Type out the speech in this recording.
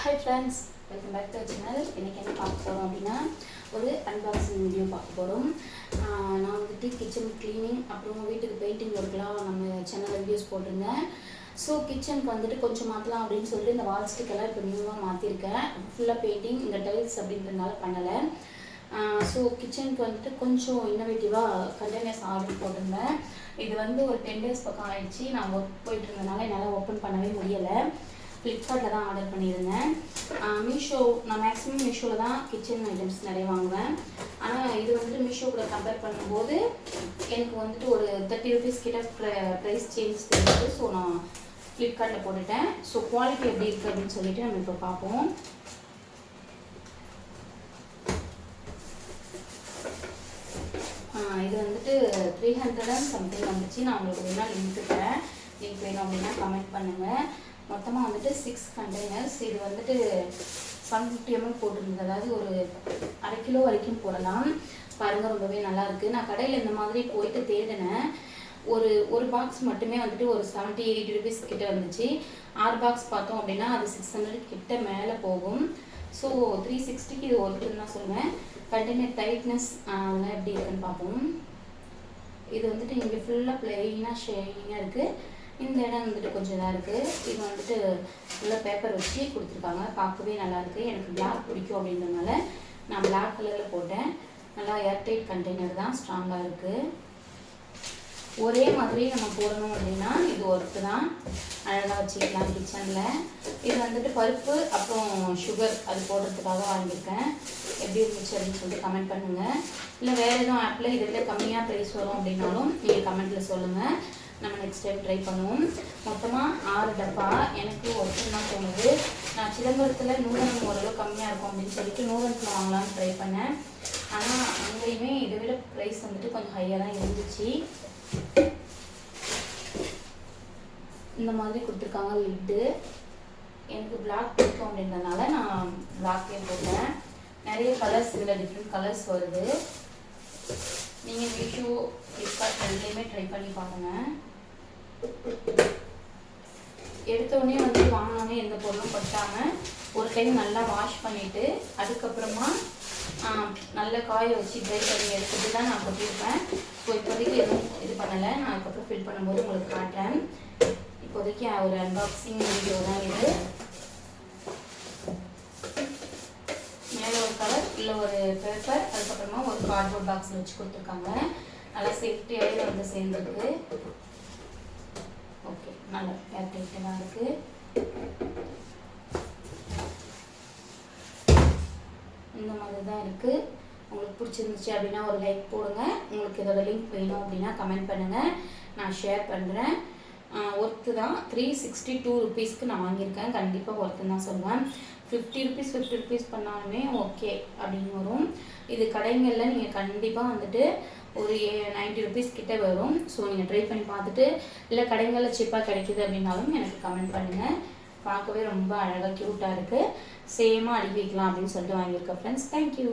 Hi friends, welcome back to our channel. இன்னைக்கு என்ன பார்க்க போறோம் அப்படினா ஒரு அன்பாக்சிங் வீடியோ பார்க்க போறோம். நான் வந்துட்டு கிச்சன் க்ளீனிங் அப்புறம் வீட்டுக்கு பெயிண்டிங் ஒர்க்லாம் நம்ம சேனல்ல வீடியோஸ் போட்டுருந்தேன். ஸோ கிச்சனுக்கு வந்துட்டு கொஞ்சம் மாற்றலாம் அப்படின்னு சொல்லிட்டு இந்த வால் ஸ்டிக் எல்லாம் இப்போ நியூவாக மாற்றிருக்கேன். ஃபுல்லாக பெயிண்டிங் இந்த டைல்ஸ் அப்படின்றதுனால பண்ணலை. ஸோ கிச்சனுக்கு வந்துட்டு கொஞ்சம் இன்னோவேட்டிவாக கண்டெய்னர்ஸ் ஆர்டர் போட்டிருந்தேன். இது வந்து ஒரு 10 days பக்கம் ஆயிடுச்சு. நான் ஒர்க் போயிட்டு இருந்ததுனால என்னால் ஓப்பன் பண்ணவே முடியலை. ஃப்ளிப்கார்ட்டில் தான் ஆர்டர் பண்ணியிருந்தேன். மீஷோ நான் மேக்ஸிமம் மீஷோவில் தான் கிச்சன் ஐட்டம்ஸ் நிறைய வாங்குவேன். ஆனால் இது வந்துட்டு மீஷோ கூட கம்பேர் பண்ணும்போது எனக்கு வந்துட்டு ஒரு 30 rupees கிட்ட ப்ரைஸ் சேஞ்ச் தெரியுது. ஸோ நான் ஃப்ளிப்கார்ட்டில் போட்டுட்டேன். ஸோ குவாலிட்டி எப்படி இருக்குது அப்படின்னு சொல்லிட்டு நம்ம இப்போ பார்ப்போம். இது வந்துட்டு 300 and something வந்துச்சு. நான் உங்களுக்கு வேணா லிங்க் தரேன். லிங்க் வேணும் அப்படின்னா கமெண்ட் பண்ணுங்கள். மொத்தமாக வந்துட்டு 6 containers. இது வந்துட்டு 750 ml போட்டிருந்தது. அதாவது ஒரு 1/2 கிலோ வரைக்கும் போடலாம். பாருங்கள், ரொம்பவே நல்லா இருக்குது. நான் கடையில் இந்த மாதிரி போயிட்டு தேடினேன். ஒரு பாக்ஸ் மட்டுமே வந்துட்டு ஒரு 70-80 rupees கிட்ட வந்துச்சு. 6 பாக்ஸ் பார்த்தோம் அப்படின்னா அது 600 கிட்ட மேலே போகும். ஸோ 360க்கு இது ஒர்க்குன்னு தான் சொல்லுவேன். கண்டெய்னர் டைட்னஸ் அதெல்லாம் எப்படி இருக்குன்னு பார்ப்போம். இது வந்துட்டு இங்கே ஃபுல்லாக பிளெயினாக ஷைனிங்காக இருக்குது. இந்த இடம் வந்துட்டு கொஞ்சம் இதாக இருக்குது. இது வந்துட்டு ஃபுல்லாக பேப்பர் வச்சு கொடுத்துருக்காங்க. பார்க்கவே நல்லாயிருக்கு. எனக்கு பிளாக் பிடிக்கும் அப்படின்றதுனால நான் பிளாக் கலரில் போட்டேன். நல்லா ஏர்டைட் கண்டெய்னர் தான், ஸ்ட்ராங்காக இருக்குது. ஒரே மாதிரி நம்ம போடணும் அப்படின்னா இது ஒர்க்கு தான், அழகாக வச்சுக்கலாம் கிச்சனில். இது வந்துட்டு பருப்பு அப்புறம் சுகர் அது போடுறதுக்காக வாங்கியிருக்கேன். எப்படி இருந்துச்சு அப்படின்னு சொல்லிட்டு கமெண்ட் பண்ணுங்கள். இல்லை வேறு எதுவும் ஆப்பில் இதை விட கம்மியாக ப்ரைஸ் வரும் அப்படின்னாலும் நீங்கள் கமெண்ட்டில் சொல்லுங்கள். நம்ம நெக்ஸ்ட் டைம் ட்ரை பண்ணுவோம். மொத்தமாக 6 டப்பா. எனக்கு ஒர்க்குன்னு தான் தோணுது. நான் சிதம்பரத்தில் நூலகம் ஓரளவு கம்மியாக இருக்கும் அப்படின்னு சொல்லிட்டு நூலகத்தில் வாங்கலாம்னு ட்ரை பண்ணேன். ஆனால் அங்கேயுமே இதை விட ப்ரைஸ் வந்துட்டு கொஞ்சம் ஹையாக தான் இருந்துச்சு. இந்த மாதிரி கொடுத்துருக்காங்க லிட்டு. எனக்கு பிளாக் பிடிக்கும் அப்படின்றதுனால நான் பிளாக்கே போட்டேன். நிறைய கலர்ஸ் இதில் டிஃப்ரெண்ட் கலர்ஸ் வருது. நீங்கள் மீஷோ ஃப்ளிப்கார்ட் ரெண்டுலேயுமே ட்ரை பண்ணி பாருங்கள். எடுத்தோடனே வந்து வாங்கினோடனே எந்த பொருளும் பட்டாமல் ஒரு டைம் நல்லா வாஷ் பண்ணிவிட்டு அதுக்கப்புறமா நல்லா காய வச்சு ட்ரை பண்ணி எடுத்துட்டு தான் நான் கொட்டியிருப்பேன். ஸோ இப்போதைக்கு எதுவும் இது பண்ணலை. நான் அதுக்கப்புறம் ஃபில் பண்ணும்போது உங்களுக்கு காட்டுறேன். இப்போதைக்கு ஒரு அன்பாக்சிங் வீடியோ தான் இது. மேலே ஒரு கலர், இல்லை ஒரு பேப்பர், அதுக்கப்புறமா ஒரு கார்ட்போர்ட் பாக்ஸில் வச்சு கொடுத்துருக்காங்க. நல்லா சேஃப்டியாகவே வந்து சேர்ந்துருக்கு. ஓகே, நல்லா ஏர்டைட்டாக இருக்குது. இந்த மாதிரி தான் இருக்குது. உங்களுக்கு பிடிச்சிருந்துச்சு அப்படின்னா ஒரு லைக் போடுங்க. உங்களுக்கு இதோட லிங்க் வேணும் அப்படின்னா கமெண்ட் பண்ணுங்கள். நான் ஷேர் பண்ணுறேன். ஒர்த்து தான். 362 rupeesக்கு நான் வாங்கியிருக்கேன். கண்டிப்பாக ஒர்த்துன்னு தான் சொல்லுவேன். 50 rupees பண்ணாலுமே ஓகே அப்படின்னு வரும். இது கடைங்களில் நீங்கள் கண்டிப்பாக வந்துட்டு ஒரு 90 rupees கிட்ட வரும். ஸோ நீங்கள் ட்ரை பண்ணி பார்த்துட்டு இல்லை கடைகளில் சீப்பாக கிடைக்கிது அப்படின்னாலும் எனக்கு கமெண்ட் பண்ணுங்கள். பார்க்கவே ரொம்ப அழகாக க்யூட்டாக இருக்குது. சேமாக அடுக்கி வைக்கலாம் அப்படின்னு சொல்லிட்டு வாங்கியிருக்கேன் ஃப்ரெண்ட்ஸ். தேங்க்யூ.